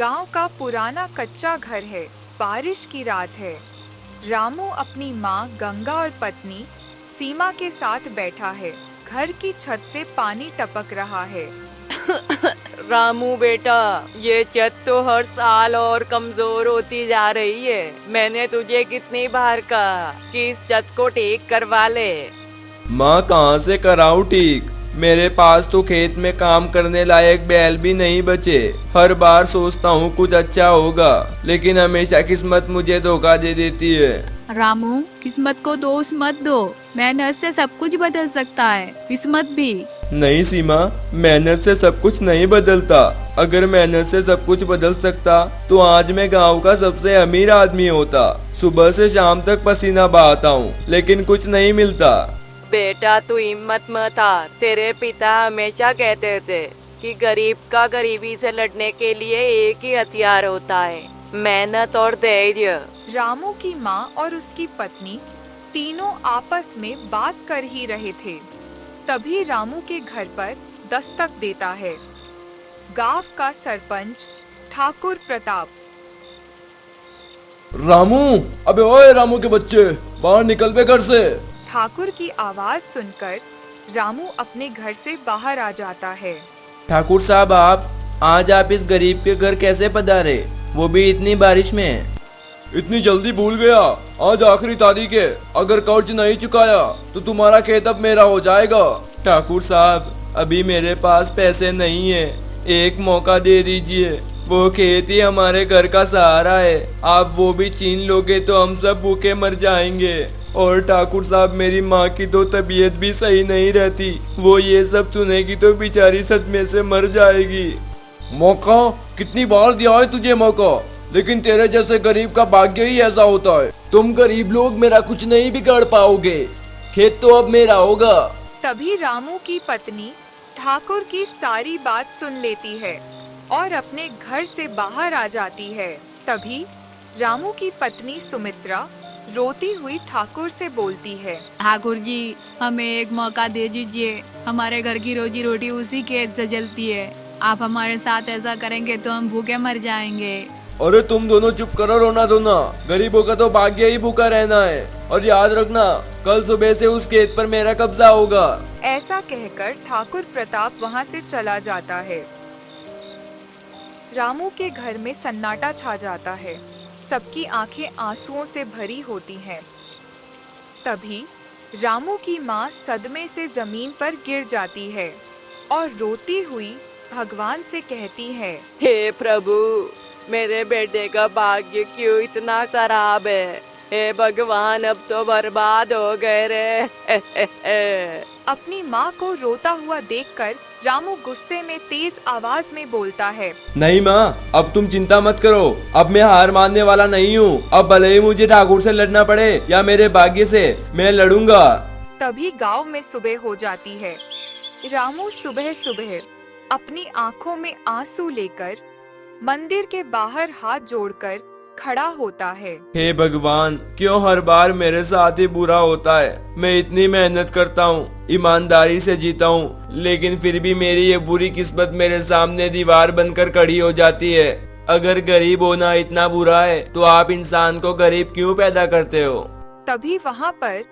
गांव का पुराना कच्चा घर है। बारिश की रात है। रामू अपनी माँ गंगा और पत्नी सीमा के साथ बैठा है। घर की छत से पानी टपक रहा है। रामू बेटा, ये छत तो हर साल और कमजोर होती जा रही है। मैंने तुझे कितनी बार कहा कि इस छत को ठीक करवा ले। माँ कहाँ से कराऊं ठीक? मेरे पास तो खेत में काम करने लायक बैल भी नहीं बचे। हर बार सोचता हूँ कुछ अच्छा होगा, लेकिन हमेशा किस्मत मुझे धोखा दे देती है। रामू, किस्मत को दोष मत दो। मेहनत से सब कुछ बदल सकता है, किस्मत भी। नहीं सीमा, मेहनत से सब कुछ नहीं बदलता। अगर मेहनत से सब कुछ बदल सकता तो आज मैं गांव का सबसे अमीर आदमी होता। सुबह से शाम तक पसीना बहाता हूँ, लेकिन कुछ नहीं मिलता। बेटा तू हिम्मत मत हार। तेरे पिता हमेशा कहते थे कि गरीब का गरीबी से लड़ने के लिए एक ही हथियार होता है, मेहनत और धैर्य। रामू की माँ और उसकी पत्नी तीनों आपस में बात कर ही रहे थे। तभी रामू के घर पर दस्तक देता है गांव का सरपंच ठाकुर प्रताप। रामू, अबे ओए रामू के बच्चे, बाहर निकल बे घर से। ठाकुर की आवाज सुनकर रामू अपने घर से बाहर आ जाता है। ठाकुर साहब, आज आप इस गरीब के घर कैसे पधारे, वो भी इतनी बारिश में? इतनी जल्दी भूल गया? आज आखिरी तारीख है। अगर कर्ज नहीं चुकाया तो तुम्हारा खेत अब मेरा हो जाएगा। ठाकुर साहब, अभी मेरे पास पैसे नहीं है, एक मौका दे दीजिए। वो खेत ही हमारे घर का सहारा है। आप वो भी छीन लोगे तो हम सब भूखे मर जाएंगे। और ठाकुर साहब, मेरी माँ की तो तबीयत भी सही नहीं रहती। वो ये सब सुनेगी तो बेचारी सदमे से मर जाएगी। मौका? कितनी बार दिया है तुझे मौका, लेकिन तेरे जैसे गरीब का भाग्य ही ऐसा होता है। तुम गरीब लोग मेरा कुछ नहीं बिगाड़ पाओगे। खेत तो अब मेरा होगा। तभी रामू की पत्नी ठाकुर की सारी बात सुन लेती है और अपने घर से बाहर आ जाती है। तभी रामू की पत्नी सुमित्रा रोती हुई ठाकुर से बोलती है, ठाकुर जी, हमें एक मौका दे दीजिए। हमारे घर की रोजी रोटी उसी खेत से जलती है। आप हमारे साथ ऐसा करेंगे तो हम भूखे मर जाएंगे। अरे तुम दोनों चुप करो, रोना धोना। गरीबों का तो भाग्य ही भूखा रहना है। और याद रखना, कल सुबह से उस खेत पर मेरा कब्जा होगा। ऐसा कहकर ठाकुर प्रताप वहाँ से चला जाता है। रामू के घर में सन्नाटा छा जाता है। सबकी आंखें आंसुओं से भरी होती हैं। तभी रामू की माँ सदमे से जमीन पर गिर जाती है और रोती हुई भगवान से कहती है, हे प्रभु, मेरे बेटे का भाग्य क्यों इतना खराब है? हे भगवान, अब तो बर्बाद हो गए रे। अपनी माँ को रोता हुआ देखकर रामू गुस्से में तेज आवाज में बोलता है, नहीं माँ, अब तुम चिंता मत करो। अब मैं हार मानने वाला नहीं हूँ। अब भले ही मुझे ठाकुर से लड़ना पड़े या मेरे भाग्य से, मैं लड़ूंगा। तभी गांव में सुबह हो जाती है। रामू सुबह सुबह अपनी आंखों में आंसू लेकर मंदिर के बाहर हाथ जोड़कर खड़ा होता है। हे भगवान, क्यों हर बार मेरे साथ ही बुरा होता है? मैं इतनी मेहनत करता हूँ, ईमानदारी से जीता हूँ, लेकिन फिर भी मेरी ये बुरी किस्मत मेरे सामने दीवार बनकर खड़ी हो जाती है। अगर गरीब होना इतना बुरा है तो आप इंसान को गरीब क्यों पैदा करते हो? तभी वहाँ पर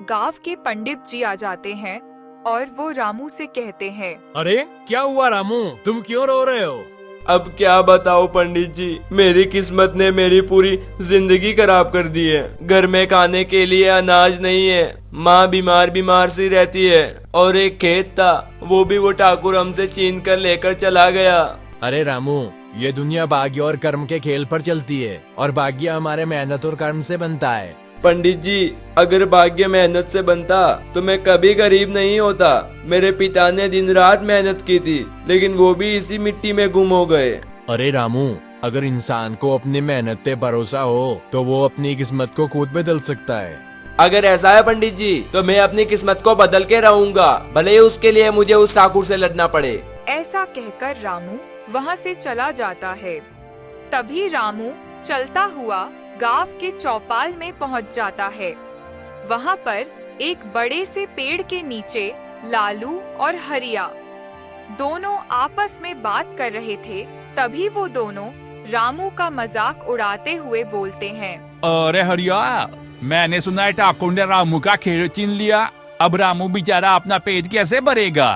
गांव के पंडित जी आ जाते हैं और वो रामू से कहते हैं, अरे क्या हुआ रामू, तुम क्यों रो रहे हो? अब क्या बताओ पंडित जी, मेरी किस्मत ने मेरी पूरी जिंदगी खराब कर दी है। घर में खाने के लिए अनाज नहीं है, माँ बीमार बीमार सी रहती है, और एक खेत था वो भी वो ठाकुर हमसे छीन कर लेकर चला गया। अरे रामू, ये दुनिया भाग्य और कर्म के खेल पर चलती है, और भाग्य हमारे मेहनत और कर्म से बनता है। पंडित जी, अगर भाग्य मेहनत से बनता तो मैं कभी गरीब नहीं होता। मेरे पिता ने दिन रात मेहनत की थी, लेकिन वो भी इसी मिट्टी में गुम हो गए। अरे रामू, अगर इंसान को अपनी मेहनत पे भरोसा हो तो वो अपनी किस्मत को खुद बदल सकता है। अगर ऐसा है पंडित जी, तो मैं अपनी किस्मत को बदल के रहूंगा, भले ही उसके लिए मुझे उस ठाकुर से लड़ना पड़े। ऐसा कहकर रामू वहाँ से चला जाता है। तभी रामू चलता हुआ गांव के चौपाल में पहुँच जाता है। वहाँ पर एक बड़े से पेड़ के नीचे लालू और हरिया दोनों आपस में बात कर रहे थे। तभी वो दोनों रामू का मजाक उड़ाते हुए बोलते हैं। अरे हरिया, मैंने सुना है ठाकुर ने रामू का खेल छीन लिया। अब रामू बेचारा अपना पेट कैसे भरेगा?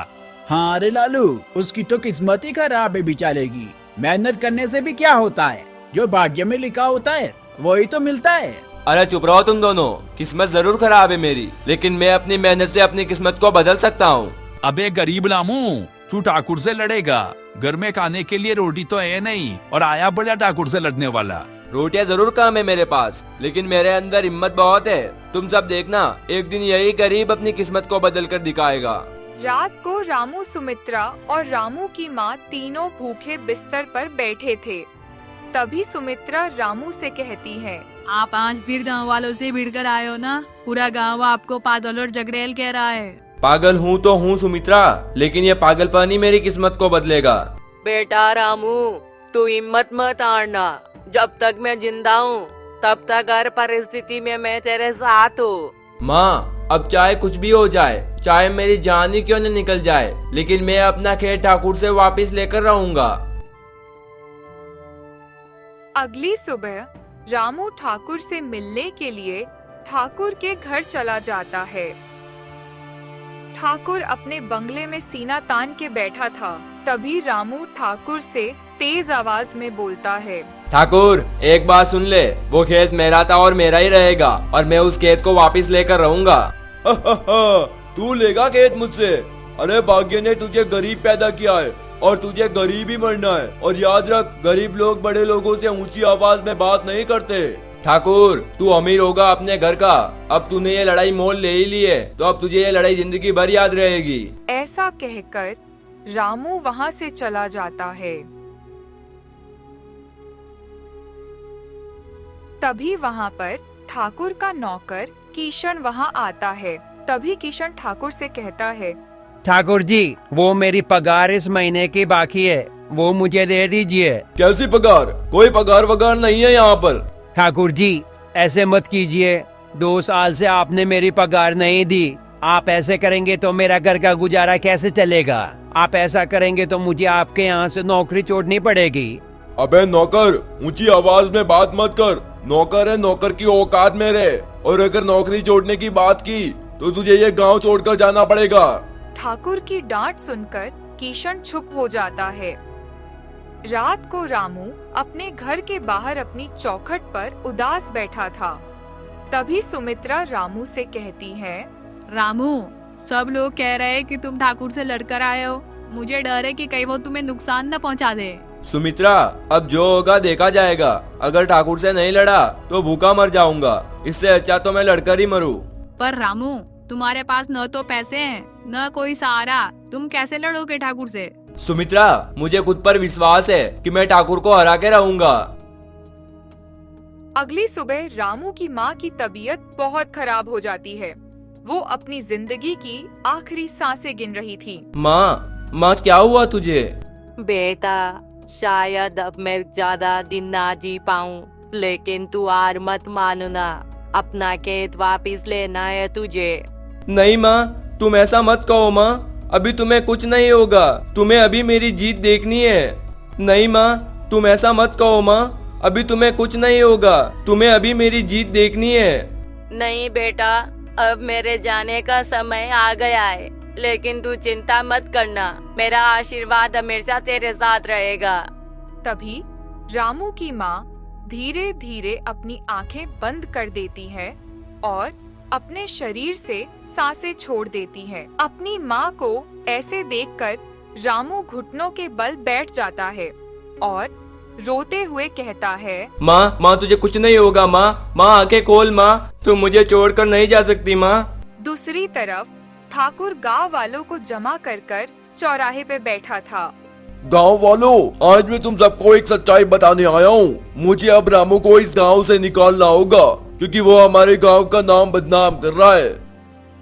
हाँ रे लालू, उसकी तो किस्मत ही खराब है बेचारे की। मेहनत करने से भी क्या होता है, जो भाग्य में लिखा होता है वही तो मिलता है। अरे चुप रहो तुम दोनों। किस्मत जरूर खराब है मेरी, लेकिन मैं अपनी मेहनत से अपनी किस्मत को बदल सकता हूँ। अबे गरीब रामू, तू ठाकुर से लड़ेगा? घर में खाने के लिए रोटी तो है नहीं और आया बड़ा ठाकुर से लड़ने वाला। रोटियां जरूर कम है मेरे पास, लेकिन मेरे अंदर हिम्मत बहुत है। तुम सब देखना, एक दिन यही गरीब अपनी किस्मत को बदल कर दिखाएगा। रात को रामू, सुमित्रा और रामू की माँ तीनों भूखे बिस्तर पर बैठे थे। तभी सुमित्रा रामू से कहती है, आप आज फिर गांव वालों से भिड़ कर आए हो ना। पूरा गांव आपको पागल और जगड़ेल कह रहा है। पागल हूँ तो हूँ सुमित्रा, लेकिन ये पागलपन ही मेरी किस्मत को बदलेगा। बेटा रामू, तू हिम्मत मत हारना। जब तक मैं जिंदा हूँ तब तक हर परिस्थिति में मैं तेरे साथ हूँ। माँ, अब चाहे कुछ भी हो जाए, चाहे मेरी जान ही क्यों न निकल जाए, लेकिन मैं अपना खेत ठाकुर से वापस लेकर रहूंगा। अगली सुबह रामू ठाकुर से मिलने के लिए ठाकुर के घर चला जाता है। ठाकुर अपने बंगले में सीना तान के बैठा था। तभी रामू ठाकुर से तेज आवाज में बोलता है, ठाकुर, एक बात सुन ले, वो खेत मेरा था और मेरा ही रहेगा, और मैं उस खेत को वापस लेकर रहूंगा। तू लेगा खेत मुझसे? अरे भाग्य ने तुझे गरीब पैदा किया है और तुझे गरीब ही मरना है। और याद रख, गरीब लोग बड़े लोगों से ऊंची आवाज में बात नहीं करते। ठाकुर, तू अमीर होगा अपने घर का। अब तूने ये लड़ाई मोल ले ही ली है, तो अब तुझे ये लड़ाई जिंदगी भर याद रहेगी। ऐसा कहकर रामू वहाँ से चला जाता है। तभी वहाँ पर ठाकुर का नौकर किशन वहाँ आता है। तभी किशन ठाकुर से कहता है, ठाकुर जी, वो मेरी पगार इस महीने की बाकी है, वो मुझे दे दीजिए। कैसी पगार? कोई पगार वगार नहीं है यहाँ पर। ठाकुर जी, ऐसे मत कीजिए। 2 साल से आपने मेरी पगार नहीं दी। आप ऐसे करेंगे तो मेरा घर का गुजारा कैसे चलेगा? आप ऐसा करेंगे तो मुझे आपके यहाँ से नौकरी छोड़नी पड़ेगी। अबे नौकर, ऊंची आवाज में बात मत कर। नौकर है, नौकर की औकात में रहे, और अगर नौकरी छोड़ने की बात की तो तुझे ये गांव छोड़कर जाना पड़ेगा। ठाकुर की डांट सुनकर किशन चुप हो जाता है। रात को रामू अपने घर के बाहर अपनी चौखट पर उदास बैठा था। तभी सुमित्रा रामू से कहती है, रामू, सब लोग कह रहे हैं कि तुम ठाकुर से लड़कर आए हो। मुझे डर है कि कहीं वो तुम्हें नुकसान न पहुंचा दे। सुमित्रा, अब जो होगा देखा जाएगा। अगर ठाकुर से नहीं लड़ा तो भूखा मर जाऊंगा। इससे अच्छा तो मैं लड़कर ही मरूं। पर रामू, तुम्हारे पास न तो पैसे हैं न कोई सहारा, तुम कैसे लड़ोगे ठाकुर से? सुमित्रा, मुझे खुद पर विश्वास है कि मैं ठाकुर को हरा के रहूंगा। अगली सुबह रामू की माँ की तबीयत बहुत खराब हो जाती है। वो अपनी जिंदगी की आखिरी सांसें गिन रही थी। माँ, क्या हुआ तुझे? बेटा, शायद अब मैं ज्यादा दिन ना जी पाऊँ, लेकिन तू हार मत मानना। अपना खेत वापिस लेना है तुझे। नहीं माँ, तुम ऐसा मत कहो माँ। अभी तुम्हें कुछ नहीं होगा, तुम्हें अभी मेरी जीत देखनी है। नहीं माँ, तुम ऐसा मत कहो माँ, अभी तुम्हें कुछ नहीं होगा, तुम्हें अभी मेरी जीत देखनी है। नहीं बेटा, अब मेरे जाने का समय आ गया है, लेकिन तू चिंता मत करना। मेरा आशीर्वाद हमेशा तेरे साथ रहेगा। तभी रामू की माँ धीरे धीरे अपनी आंखें बंद कर देती है और अपने शरीर से सांसें छोड़ देती है। अपनी माँ को ऐसे देखकर रामू घुटनों के बल बैठ जाता है और रोते हुए कहता है, माँ, तुझे कुछ नहीं होगा माँ, आंखें खोल माँ, तुम मुझे छोड़कर नहीं जा सकती माँ। दूसरी तरफ ठाकुर गांव वालों को जमा कर चौराहे पे बैठा था। गांव वालों, आज मैं तुम सबको एक सच्चाई बताने आया हूँ। मुझे अब रामू को इस गांव से निकालना होगा, क्योंकि वो हमारे गांव का नाम बदनाम कर रहा है।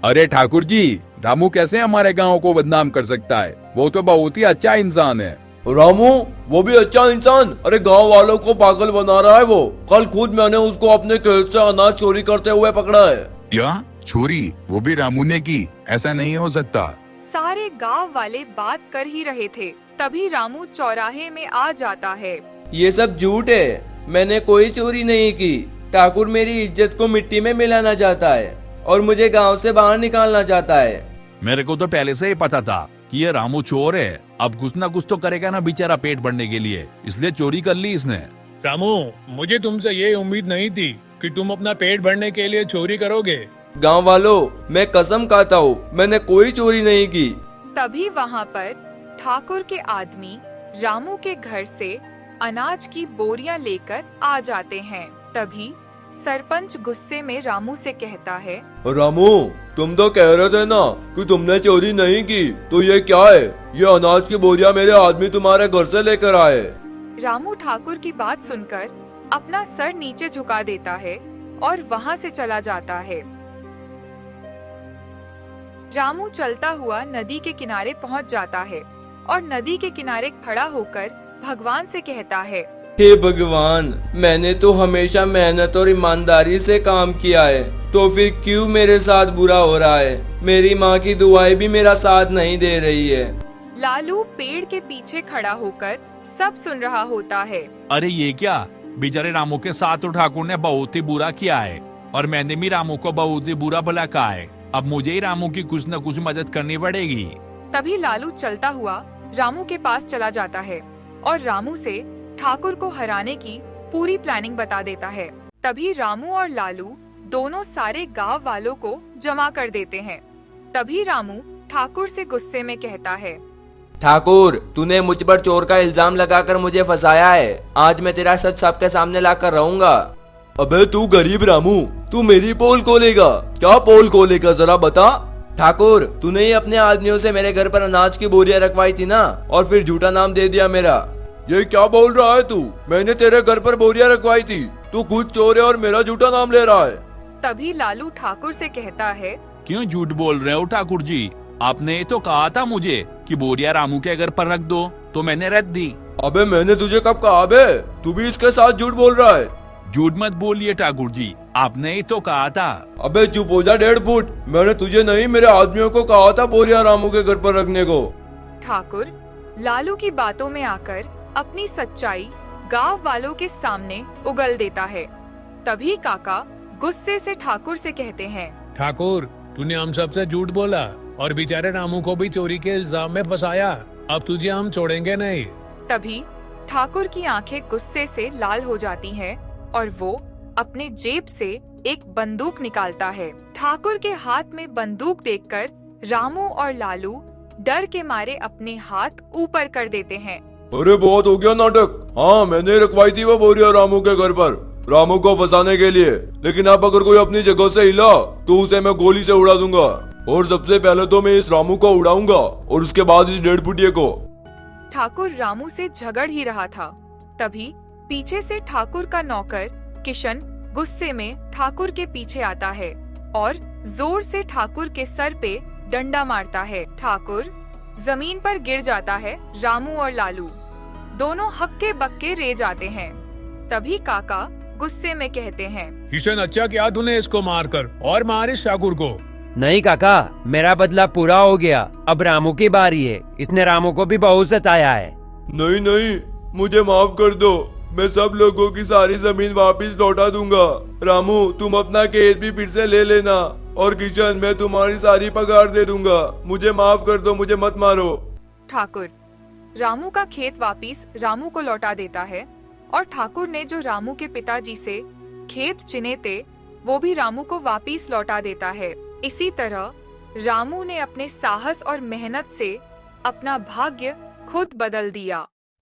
अरे ठाकुर जी, रामू कैसे हमारे गांव को बदनाम कर सकता है? वो तो बहुत ही अच्छा इंसान है। रामू, वो भी अच्छा इंसान? अरे गांव वालों को पागल बना रहा है वो। कल खुद मैंने उसको अपने खेत से अनाज चोरी करते हुए पकड़ा है। क्या चोरी? वो भी रामू ने की? ऐसा नहीं हो सकता। सारे गांव वाले बात कर ही रहे थे। तभी रामू चौराहे में आ जाता है ये सब झूठ है, मैंने कोई चोरी नहीं की। ठाकुर मेरी इज्जत को मिट्टी में मिलाना चाहता है और मुझे गांव से बाहर निकालना चाहता है। मेरे को तो पहले से ही पता था कि ये रामू चोर है। अब कुछ ना कुछ तो करेगा ना बेचारा पेट भरने के लिए, इसलिए चोरी कर ली इसने। रामू, मुझे तुमसे ये उम्मीद नहीं थी कि तुम अपना पेट भरने के लिए चोरी करोगे। गांव वालों, मैं कसम खाता हूँ, मैंने कोई चोरी नहीं की। तभी वहाँ पर ठाकुर के आदमी रामू के घर से अनाज की बोरियां लेकर आ जाते हैं। तभी सरपंच गुस्से में रामू से कहता है, रामू, तुम तो कह रहे थे ना कि तुमने चोरी नहीं की, तो ये क्या है? ये अनाज की बोरियां मेरे आदमी तुम्हारे घर से लेकर आए। रामू ठाकुर की बात सुनकर अपना सर नीचे झुका देता है और वहाँ से चला जाता है। रामू चलता हुआ नदी के किनारे पहुँच जाता है और नदी के किनारे खड़ा होकर भगवान से कहता है, हे भगवान, मैंने तो हमेशा मेहनत और ईमानदारी से काम किया है, तो फिर क्यों मेरे साथ बुरा हो रहा है? मेरी माँ की दुआएं भी मेरा साथ नहीं दे रही है। लालू पेड़ के पीछे खड़ा होकर सब सुन रहा होता है। अरे ये क्या, बेचारे रामू के साथ तो ठाकुर ने बहुत ही बुरा किया है और मैंने भी रामू को बहुत ही बुरा भला कहा है। अब मुझे ही रामू की कुछ न कुछ मदद करनी पड़ेगी। तभी लालू चलता हुआ रामू के पास चला जाता है और रामू से ठाकुर को हराने की पूरी प्लानिंग बता देता है। तभी रामू और लालू दोनों सारे गांव वालों को जमा कर देते हैं। तभी रामू ठाकुर से गुस्से में कहता है, ठाकुर, तूने मुझ पर चोर का इल्जाम लगाकर मुझे फंसाया है। आज मैं तेरा सच सबके सामने लाकर रहूंगा। अबे तू गरीब रामू, तू मेरी पोल खोलेगा? क्या पोल खोलेगा, जरा बता। ठाकुर, तूने ही अपने आदमियों से मेरे घर पर अनाज की बोरियां रखवाई थी ना, और फिर झूठा नाम दे दिया मेरा। ये क्या बोल रहा है तू? मैंने तेरे घर पर बोरियां रखवाई थी, तू खुद चोर है और मेरा झूठा नाम ले रहा है। तभी लालू ठाकुर से कहता है, क्यों झूठ बोल रहे हो ठाकुर जी? आपने तो कहा था मुझे कि बोरिया रामू के घर पर रख दो, तो मैंने रख दी। अबे मैंने तुझे कब कहा बे? तू भी इसके साथ झूठ बोल रहा है। झूठ मत बोलिए ठाकुर जी, आपने ही तो कहा था। अबे चुप हो जा 1.5 फुट। मैंने तुझे नहीं, मेरे आदमियों को कहा था बोरिया रामू के घर पर रखने को। ठाकुर लालू की बातों में आकर अपनी सच्चाई गांव वालों के सामने उगल देता है। तभी काका गुस्से से ठाकुर से कहते हैं, ठाकुर, तूने हम सबसे झूठ बोला और बेचारे रामू को भी चोरी के इल्जाम में फंसाया। अब तुझे हम छोड़ेंगे नहीं। तभी ठाकुर की आंखें गुस्से से लाल हो जाती हैं और वो अपने जेब से एक बंदूक निकालता है। ठाकुर के हाथ में बंदूक देखकर रामू और लालू डर के मारे अपने हाथ ऊपर कर देते हैं। अरे बहुत हो गया नाटक। हाँ, मैंने रखवाई थी वो बोरिया रामू के घर पर, रामू को फंसाने के लिए। लेकिन अब अगर कोई अपनी जगह से हिला तो उसे मैं गोली से उड़ा दूंगा। और सबसे पहले तो मैं इस रामू को उड़ाऊंगा और उसके बाद इस 1.5 फुटिये को। ठाकुर रामू से झगड़ ही रहा था, तभी पीछे से ठाकुर का नौकर किशन गुस्से में ठाकुर के पीछे आता है और जोर से ठाकुर के सर पे डंडा मारता है। ठाकुर जमीन पर गिर जाता है। रामू और लालू दोनों हक्के बक्के रे जाते हैं। तभी काका गुस्से में कहते हैं, किशन, अच्छा किया तूने इसको मारकर, और मार इस ठाकुर को। नहीं काका, मेरा बदला पूरा हो गया। अब रामू की बारी है। इसने रामू को भी बहुत सताया है। नहीं नहीं, मुझे माफ कर दो। मैं सब लोगों की सारी जमीन वापस लौटा दूंगा। रामू, तुम अपना खेत भी फिर से ले लेना, और किशन, मैं तुम्हारी सारी पगार दे दूंगा। मुझे माफ कर दो, मुझे मत मारो। ठाकुर रामू का खेत वापिस रामू को लौटा देता है और ठाकुर ने जो रामू के पिताजी से खेत चिने थे वो भी रामू को वापिस लौटा देता है। इसी तरह रामू ने अपने साहस और मेहनत से अपना भाग्य खुद बदल दिया।